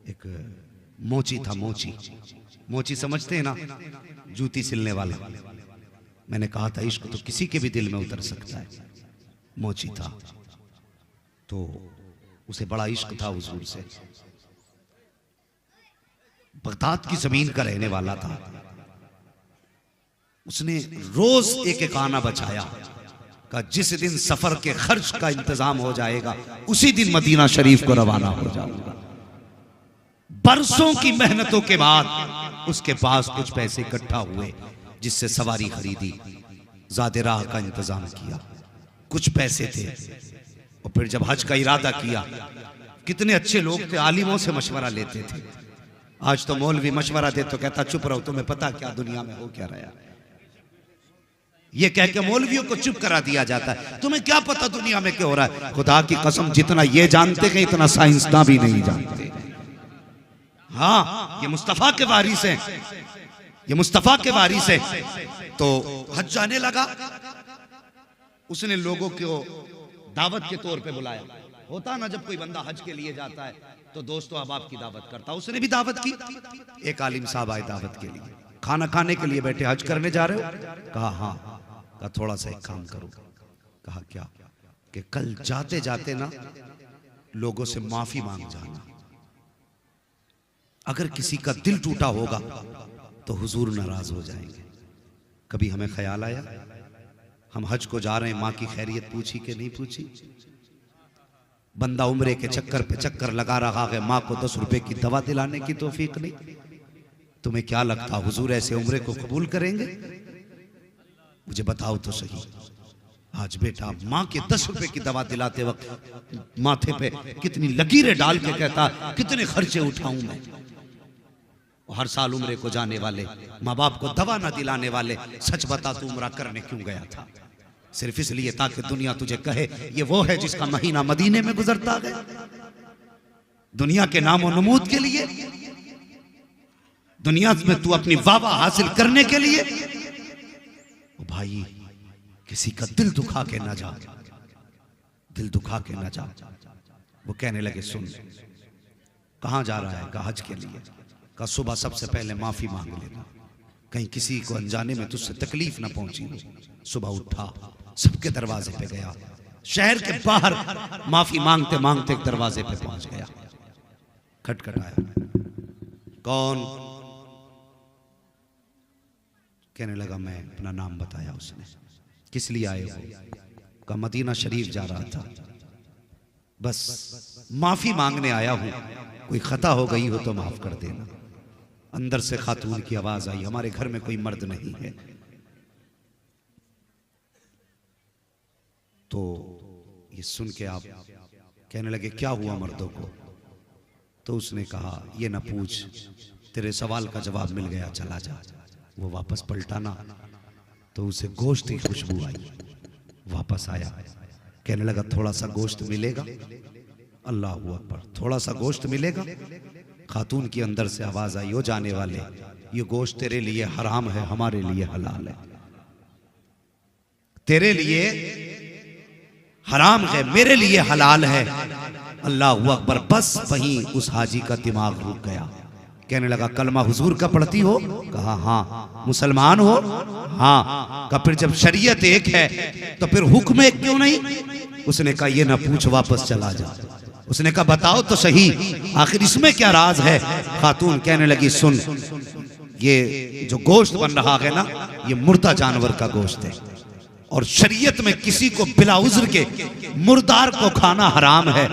एक मोची था, मोची। मोची समझते हैं ना, जूती सिलने वाला। मैंने कहा था इश्क तो किसी के भी दिल में उतर सकता है। मोची था तो उसे बड़ा इश्क था हुजूर से। बगदाद की जमीन का रहने वाला था। उसने रोज एक एक आना बचाया का जिस दिन सफर के खर्च का इंतजाम हो जाएगा उसी दिन मदीना शरीफ को रवाना हो जाऊंगा। बरसों की मेहनतों के बाद उसके पास कुछ पैसे इकट्ठा हुए जिससे सवारी खरीदी, ज़ादे राह का इंतजाम किया, कुछ पैसे थे। और फिर जब हज का इरादा किया, कितने अच्छे लोग थे, आलिमों से मशवरा लेते थे। आज तो मौलवी मशवरा दे तो कहता चुप रहो, तुम्हें पता क्या दुनिया में हो क्या रहा। ये कह के मौलवियों को चुप करा दिया जाता है, तुम्हें क्या पता दुनिया में क्या हो रहा है। खुदा की कसम जितना ये जानते हैं इतना साइंसदान भी नहीं जानते। हाँ, ये मुस्तफा के वारिस हैं, ये मुस्तफा के वारिस हैं। तो हज जाने लगा, उसने लोगों को दावत के तौर पे बुलाया। होता ना जब कोई बंदा हज के लिए जाता है तो दोस्तों अहबाब की दावत करता, उसने भी दावत की। एक आलिम साहब आए दावत के लिए, खाना खाने के लिए बैठे। हज करने जा रहे हो? कहा हाँ। कहा थोड़ा सा एक काम करो। कहा क्या? कि कल जाते जाते ना लोगों से माफी मांग जाना। अगर किसी का दिल टूटा होगा तो हुजूर नाराज हो जाएंगे। कभी हमें ख्याल आया हम हज को जा रहे हैं, माँ की खैरियत पूछी कि नहीं पूछी? बंदा उम्रे के चक्कर पे चक्कर लगा रहा है, माँ को 10 रुपए की दवा दिलाने की तौफीक नहीं। तुम्हें क्या लगता हुजूर ऐसे उम्रे को कबूल करेंगे? मुझे बताओ तो सही। आज बेटा माँ के 10 रुपए की दवा दिलाते वक्त माथे पे कितनी लकीरें डाल के कहता कितने खर्चे उठाऊं मैं। हर साल उम्रे को जाने वाले, माँ बाप को दवा ना दिलाने वाले, सच बता तू उम्रा करने क्यों गया था? सिर्फ इसलिए ताकि दुनिया तुझे कहे ये वो है जिसका महीना मदीने में गुजरता है। दुनिया के नामो नमूद के लिए, दुनिया में तू अपनी वाह हासिल करने के लिए। ओ भाई, किसी का दिल दुखा के ना जा, दिल दुखा के ना जा। वो कहने लगे सुन, कहां जा रहा है? कहा हज के लिए। कहा सुबह सबसे पहले माफी मांग लेना, कहीं किसी को अनजाने में तुझसे तकलीफ ना पहुंची हो। सुबह उठा, सबके दरवाजे पे गया, शहर के बाहर माफी मांगते मांगते एक दरवाजे पे पहुंच गया। खटखटाया, कौन? कहने लगा मैं। अपना नाम बताया उसने। किस लिए आए हो? कहा मदीना शरीफ जा रहा था, बस माफी मांगने आया हूं, कोई खता हो गई हो तो माफ कर देना। अंदर से खातून की आवाज आई, हमारे घर में कोई मर्द नहीं है। तो ये सुन के आप कहने लगे क्या हुआ मर्दों को? तो उसने कहा ये ना पूछ, तेरे सवाल का जवाब मिल गया, चला जा। वो वापस पलटा ना तो उसे गोश्त की खुशबू आई। वापस आया, कहने लगा थोड़ा सा गोश्त मिलेगा? अल्लाह अकबर, थोड़ा सा गोश्त मिलेगा? खातून की अंदर से आवाज आई, ओ जाने वाले, ये गोश्त तेरे लिए हराम है, हमारे लिए हलाल है। तेरे लिए हराम है, मेरे लिए हलाल है। अल्लाह अकबर। बस वहीं उस हाजी का दिमाग रुक गया। कहने लगा कलमा हुजूर का पढ़ती हो? कहा हाँ। मुसलमान हो? हाँ। कहा फिर जब शरीयत एक है तो फिर हुक्म एक क्यों नहीं? उसने कहा ये ना पूछ, वापस चला जा। उसने कहा बताओ तो सही, आखिर इसमें क्या राज है? खातून कहने लगी सुन, ये जो गोश्त बन रहा है ना, ये मुर्दा जानवर का गोश्त है और शरीयत में किसी को बिला उज़्र के मुर्दार को खाना हराम है,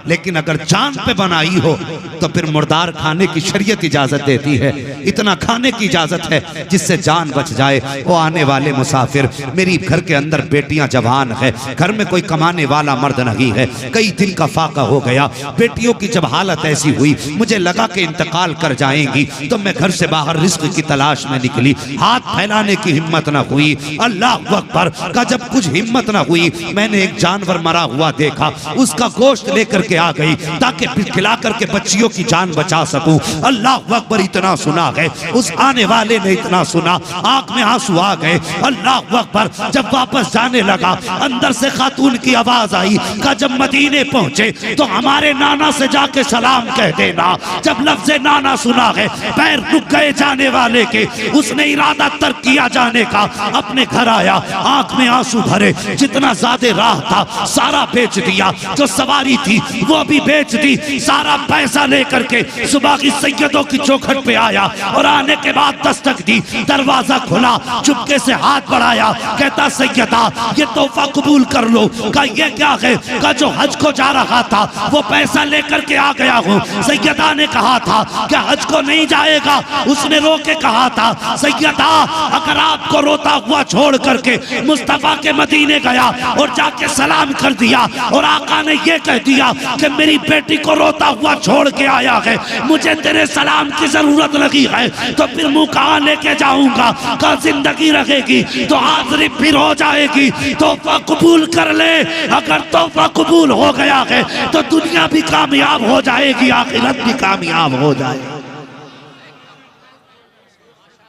लेकिन अगर जान पे बनाई हो तो फिर मुर्दार खाने की शरीयत इजाजत देती है। इतना खाने की इजाजत है जिससे जान बच जाए। वो आने वाले मुसाफिर, मेरी घर के अंदर बेटियां जवान है, घर में कोई कमाने वाला मर्द नहीं है, कई दिन का फाका हो गया। बेटियों की जब हालत ऐसी हुई, मुझे लगा कि इंतकाल कर जाएंगी, तो मैं घर से बाहर रिस्क की तलाश में निकली। हाथ फैलाने की हिम्मत न हुई। अल्लाह अकबर, का जब कुछ हिम्मत ना हुई, मैंने एक जानवर मरा हुआ देखा, उसका गोश्त लेकर के आ गई ताकि खिला करके बच्चियों की जान बचा सकूं। अल्लाह अकबर, इतना सुना है उस आने वाले ने, इतना सुना, आंख में आंसू आ गए। अल्लाह अकबर, जब वापस जाने लगा अंदर से खातून की आवाज आई का जब मदीने पहुंचे तो हमारे नाना से जाके सलाम कह देना। जब लफ्ज़ नाना सुना है पैर रुक गए जाने वाले के, उसने इरादा तर्क किया जाने का, अपने घर आया, आंख में आंसू भरे, जितना ज्यादा राह था सारा बेच दिया, जो सवारी थी वो भी बेच दी, सारा पैसा लेकर के सुबह की सैयदों की चौखट पे आया और आने के बाद दस्तक दी, दरवाजा खुला, चुपके से हाथ बढ़ाया, कहता सैयदा ये तोहफा कबूल कर लो। का ये क्या है? का जो हज को जा रहा था वो पैसा लेकर के आ गया हूँ। सैयदा ने कहा था क्या हज को नहीं जाएगा? उसने रो के कहा था सैयदा अगर आपको रोता हुआ छोड़ करके मुस्तफा के मदीने गया और जाके सलाम कर दिया और आका ने ये कह दिया कि मेरी बेटी को रोता हुआ छोड़ के आया है, मुझे तेरे सलाम की जरूरत लगी है, तो फिर मुंह कहाँ लेके जाऊंगा? का जिंदगी रहेगी तो हाजिरी फिर हो जाएगी। तोहफा कबूल कर ले, अगर तोहफा कबूल हो गया है तो दुनिया भी कामयाब हो जाएगी, आखिरत भी कामयाब हो जाएगी।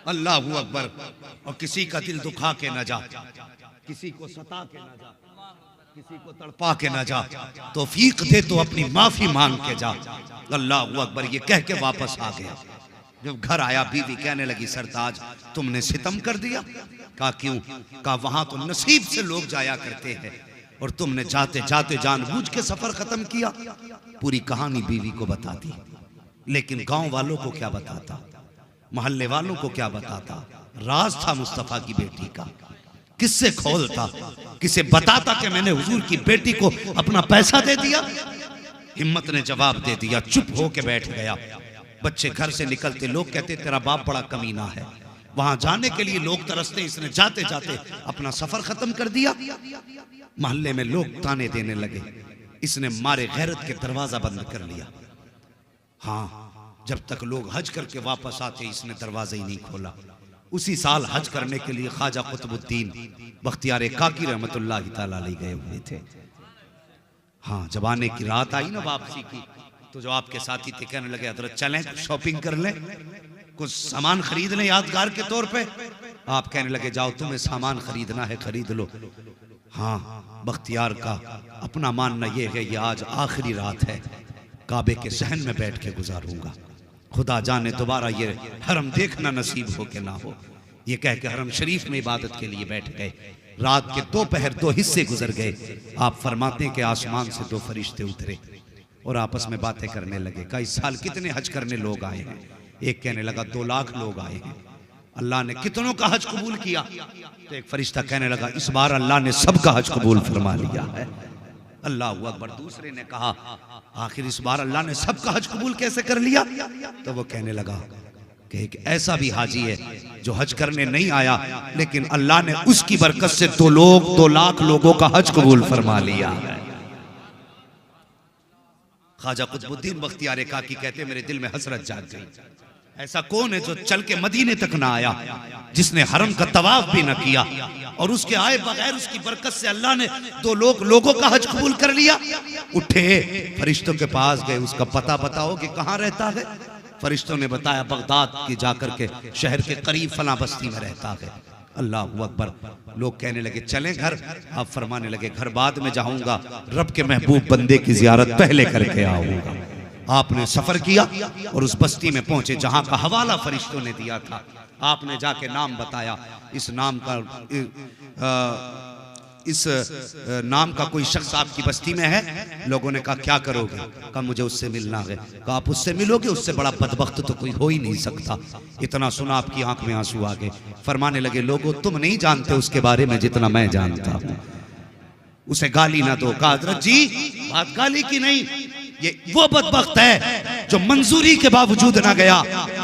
अल्लाह अकबर। और किसी का दिल दुखा के न जा, किसी को सता के न जा, किसी को तड़पा के न जा, तौफीक दे तो अपनी माफी मांग के जा। अल्लाह अकबर, ये कह के वापस आ गया। जब घर आया बीवी कहने लगी सरताज तुमने सितम कर दिया। कहा क्यों? कहा वहां तो नसीब से लोग जाया करते हैं और तुमने जाते जाते जानबूझ के सफर खत्म किया। पूरी कहानी बीवी को बताती, लेकिन गांव वालों को क्या बताता, मोहल्ले वालों को क्या बताता? राज था मुस्तफा की बेटी का, किससे खोलता, किसे बताता कि मैंने हुजूर की बेटी को अपना पैसा दे दिया? हिम्मत ने जवाब दे दिया, चुप हो के बैठ गया। बच्चे घर से निकलते लोग कहते तेरा बाप बड़ा कमीना है, वहां जाने के लिए लोग तरसते, इसने जाते जाते अपना सफर खत्म कर दिया। मोहल्ले में लोग ताने देने लगे, इसने मारे गैरत के दरवाजा बंद कर लिया। हाँ, जब तक लोग हज करके वापस आते इसने दरवाजा ही नहीं खोला। उसी साल हज करने के लिए ख्वाजा कुतुबुद्दीन बख्तियार काकी रहमतुल्लाह तआला अलैह गए हुए थे। हाँ, जब आने की रात आई ना वापसी की, तो जो आपके साथी थे कहने लगे हजरत चलें शॉपिंग कर लें, कुछ सामान खरीद लें यादगार के तौर पे। आप कहने लगे जाओ तुम्हें सामान खरीदना है खरीद लो। हाँ, बख्तियार का अपना मानना यह है ये आज आखिरी रात है, काबे के सहन में बैठ के गुजारूंगा, खुदा जाने दोबारा ये हरम देखना नसीब हो के ना हो। ये कह के हरम शरीफ में इबादत के लिए बैठ गए। रात के दोपहर 2 हिस्से गुजर गए। आप फरमाते हैं कि आसमान से 2 फरिश्ते उतरे और आपस में बातें करने लगे। का इस साल कितने हज करने लोग आए हैं? एक कहने लगा 2 लाख लोग आए हैं। अल्लाह ने कितनों का हज कबूल किया? तो एक फरिश्ता कहने लगा इस बार अल्लाह ने सबका हज कबूल फरमा लिया है। अल्लाह अकबर। दूसरे ने कहा आखिर इस बार अल्लाह ने सबका हज कबूल कैसे कर लिया? तो वो कहने लगा कि एक ऐसा भी हाजी है जो हज करने नहीं आया, लेकिन अल्लाह ने उसकी बरकत से 2 लाख लोगों का हज कबूल फरमा लिया है। ख्वाजा कुतुबुद्दीन बख्तियार काकी कहते मेरे दिल में हसरत जाग गई। ऐसा कौन है जो चल के मदीने तक ना आया, जिसने हरम का तवाफ भी ना किया, और उसके आए बगैर उसकी बरकत से अल्लाह ने 2 लोगों का हज कबूल कर लिया। उठे फरिश्तों के पास गए, उसका पता बताओ कि कहाँ रहता है? फरिश्तों ने बताया बगदाद की जाकर के शहर के करीब फला बस्ती में रहता है। अल्लाह अकबर। लोग कहने लगे चलें घर। आप फरमाने लगे घर बाद में जाऊंगा, रब के महबूब बंदे की जियारत पहले करके आऊंगा। आपने सफर किया और उस बस्ती में पहुंचे जहां का हवाला फरिश्तों ने दिया था। आपने जाके नाम बताया, इस नाम का इस नाम का कोई शख्स आपकी बस्ती में है। लोगों ने कहा क्या करोगे? कहा मुझे उससे मिलना है। कहा आप उससे मिलोगे? उससे बड़ा बदबख्त तो कोई हो ही नहीं सकता। इतना सुना आपकी आंख में आंसू आ गए। फरमाने लगे लोगों तुम नहीं जानते उसके बारे में जितना मैं जानता हूं, उसे गाली ना दो। कहा हजरत जी बात गाली की नहीं, ये वो बदबख्त है जो मंजूरी के बावजूद ना गया,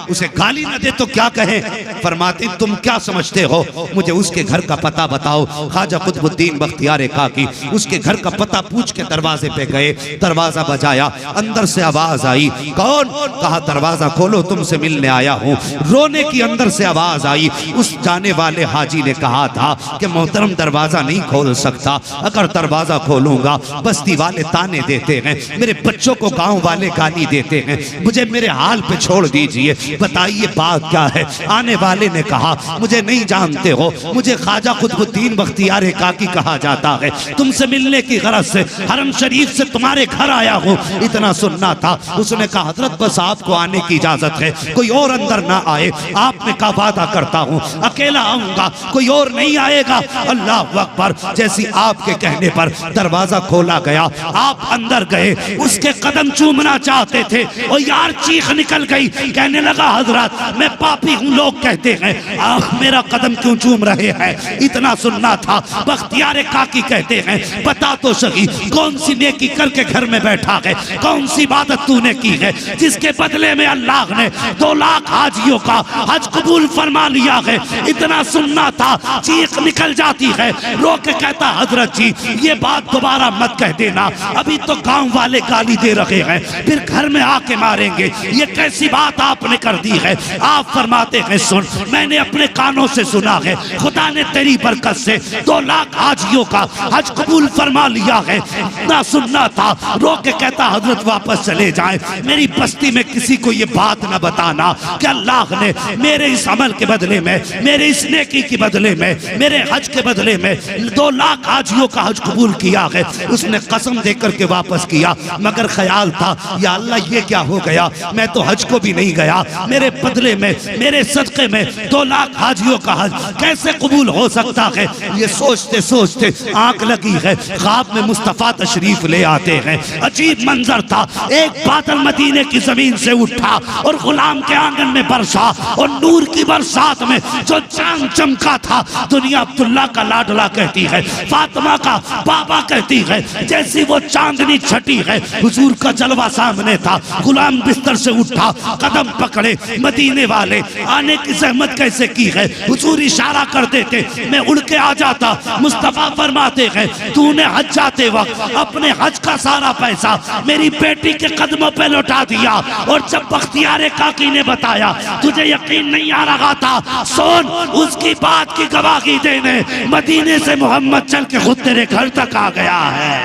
उसे गाली न दे तो क्या कहे। फरमाती तुम क्या समझते हो, मुझे उसके घर का पता बताओ। ख्वाजा कुतुबुद्दीन बख्तियार काकी उसके घर का पता पूछ के दरवाजे पे गए। दरवाजा बजाया, अंदर से आवाज आई, कौन? कहा दरवाजा खोलो, तुमसे मिलने आया हूँ। रोने की अंदर से आवाज आई। उस जाने वाले हाजी ने कहा था कि मोहतरम दरवाजा नहीं खोल सकता, अगर दरवाजा खोलूंगा बस्ती वाले ताने देते हैं, मेरे बच्चों को गांव वाले गाली देते हैं, मुझे मेरे हाल पे छोड़ दीजिए, बताइए बात क्या है। आने वाले ने कहा मुझे नहीं जानते हो, मुझे ख्वाजा कुतुबुद्दीन बख्तियार काकी कहा जाता है, तुमसे मिलने की गरज से हरम शरीफ से तुम्हारे घर आया हूँ, इतना सुनना था। उसने कहा हजरत बस आपको आने की इजाजत है, कोई और अंदर ना आए। आपने कहा वादा करता हूँ अकेला आऊंगा, कोई और नहीं आएगा। अल्लाह अकबर। जैसी आपके कहने पर दरवाजा खोला गया, आप अंदर गए, उसके कदम चूमना चाहते थे और यार चीख निकल गई, कहने लगा हजरत मैं पापी हूँ, लोग कहते हैं आप मेरा कदम क्यों चूम रहे हैं, इतना सुनना था। बख्तियार काकी कहते हैं बता तो सही कौन सी नेकी करके घर में बैठा है, कौन सी इबादत तूने की है जिसके बदले में अल्लाह ने 2 लाख हाजियों का हज कबूल फरमा लिया है, इतना सुनना था। चीख निकल जाती है, रो के कहता हजरत जी ये बात दोबारा मत कह देना, अभी तो गांव वाले गाली दे रहे हैं, फिर घर में आके मारेंगे, ये कैसी बात आपने कर दी है। आप फरमाते हैं सुन, मैंने अपने कानों से सुना है, खुदा ने तेरी बरकत से 2 लाख हाजियों का हज कबूल फरमा लिया है, ना सुनना था। रो के कहता हजरत वापस चले जाएं, मेरी बस्ती में किसी को ये बात ना बताना कि अल्लाह ने मेरे इस अमल के बदले में, मेरे इस नेकी के बदले में, मेरे हज के बदले में 2 लाख हाजियों का हज कबूल किया है। उसने कसम देकर के वापस किया, मगर ख्याल था या अल्लाह ये क्या हो गया, मैं तो हज को भी नहीं गया, मेरे बदले में, मेरे सदक़े में 2 लाख हाजियों का हज कैसे कबूल हो सकता है। ये सोचते सोचते आंख लगी है, ख्वाब में मुस्तफ़ा तशरीफ ले आते हैं। अजीब मंजर था, एक बादल मदीने की जमीन से उठा और गुलाम के आंगन में बरसा, और नूर की बरसात में जो चांद चमका था, दुनिया अब्दुल्ला का लाडला कहती है, फातिमा का बाबा कहती है, जैसी वो चांदनी छटी है, हुजूर का जलवा सामने था। गुलाम बिस्तर से उठा, कदम पकड़े, मदीने वाले आने की जहमत कैसे की है, हुजूर इशारा कर देते, मैं उड़ के आ जाता। मुस्तफा फरमाते हैं तूने हज जाते वक्त अपने हज का सारा पैसा मेरी बेटी के कदमों पे लौटा दिया, और जब बख्तियार काकी ने बताया तुझे यकीन नहीं आ रहा था, सुन उसकी बात की गवाही देने मदीने से मोहम्मद चल के खुद तेरे घर तक आ गया है।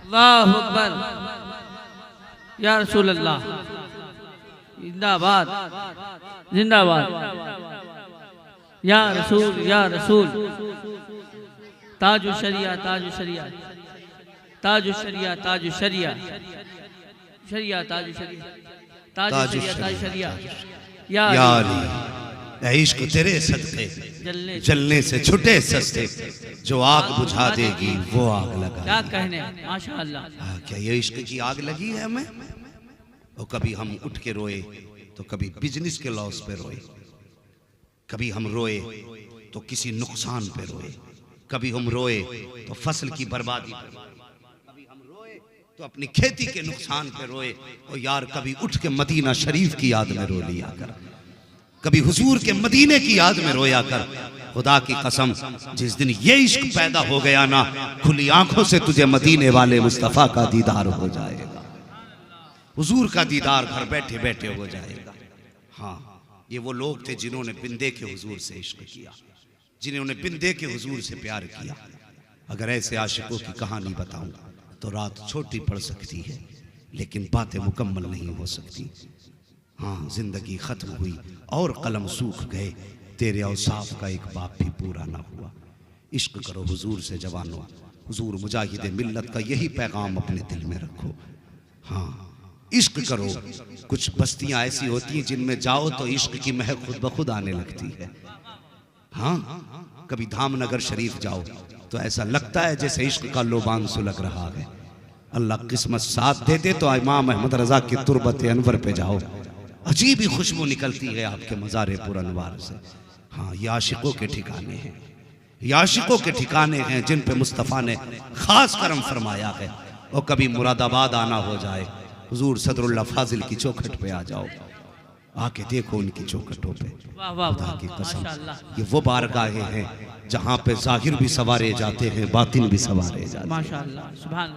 अल्लाहु अकबर, या रसूल अल्लाह, जिंदाबाद जिंदाबाद, या रसूल या रसूल, ताजु शरिया ताजु शरिया ताजु शरिया ताजु शरिया शरिया ताजु शरिया ताजु शरिया ताजु शरिया, या इश्क तेरे सदके जलने से छुटे सस्ते, जो आग बुझा देगी वो आग लगा। क्या कहने, माशाअल्लाह। क्या ये इश्क की आग लगी है हमें? और कभी हम उठ के रोए तो कभी बिजनेस के लॉस पे रोए, कभी हम रोए तो किसी नुकसान पे रोए, कभी हम रोए तो फसल की बर्बादी पे, कभी हम रोए तो अपनी खेती के नुकसान पे रोए। और यार कभी उठ के मदीना शरीफ की याद में रो लिया कर, कभी हुजूर के मदीने की याद में रोया कर। खुदा की कसम जिस दिन ये इश्क पैदा हो गया ना, खुली आंखों से तुझे मदीने वाले मुस्तफ़ा का दीदार हो जाएगा, हुजूर का दीदार घर बैठे बैठे हो जाएगा। हाँ, ये वो लोग थे जिन्होंने बिन देखे हुजूर से इश्क किया, जिन्होंने बिन देखे हुजूर से प्यार किया। अगर ऐसे आशिकों की कहानी बताऊं तो रात छोटी पड़ सकती है, लेकिन बातें मुकम्मल नहीं हो सकती। हाँ, जिंदगी खत्म हुई और कलम सूख गए, तेरे औसाफ का एक बाप भी पूरा ना हुआ। इश्क करो हुजूर से जवानों, हुजूर मुजाहिद मिल्लत का यही पैगाम अपने दिल में रखो। हाँ, इश्क करो। कुछ बस्तियां ऐसी होती हैं जिनमें जाओ तो इश्क की महक खुद ब खुद आने लगती है। हाँ, कभी धामनगर शरीफ जाओ तो ऐसा लगता है जैसे इश्क का लोबान सुलग रहा है। अल्लाह किस्मत साथ दे दे तो इमाम अहमद रजा की तुरबत अनवर पे जाओ, अजीब ही खुशबू निकलती है आपके मज़ारे पुरअनवार से। हाँ, ये आशिकों के ठिकाने हैं, ये आशिकों के ठिकाने हैं जिन पे मुस्तफ़ा ने खास करम फरमाया है। और कभी मुरादाबाद आना हो जाए, हुजूर सदरुल्लाह फाजिल की चौखट पे आ जाओ, आके देखो उनकी चौखटों पे। वाह वाह खुदा वाह की कसम, माशाअल्लाह ये वो बारगाहें हैं जहाँ पे जाहिर भी सवारे जाते हैं, बातिन भी सवारे जाते हैं। माशाअल्लाह सुभान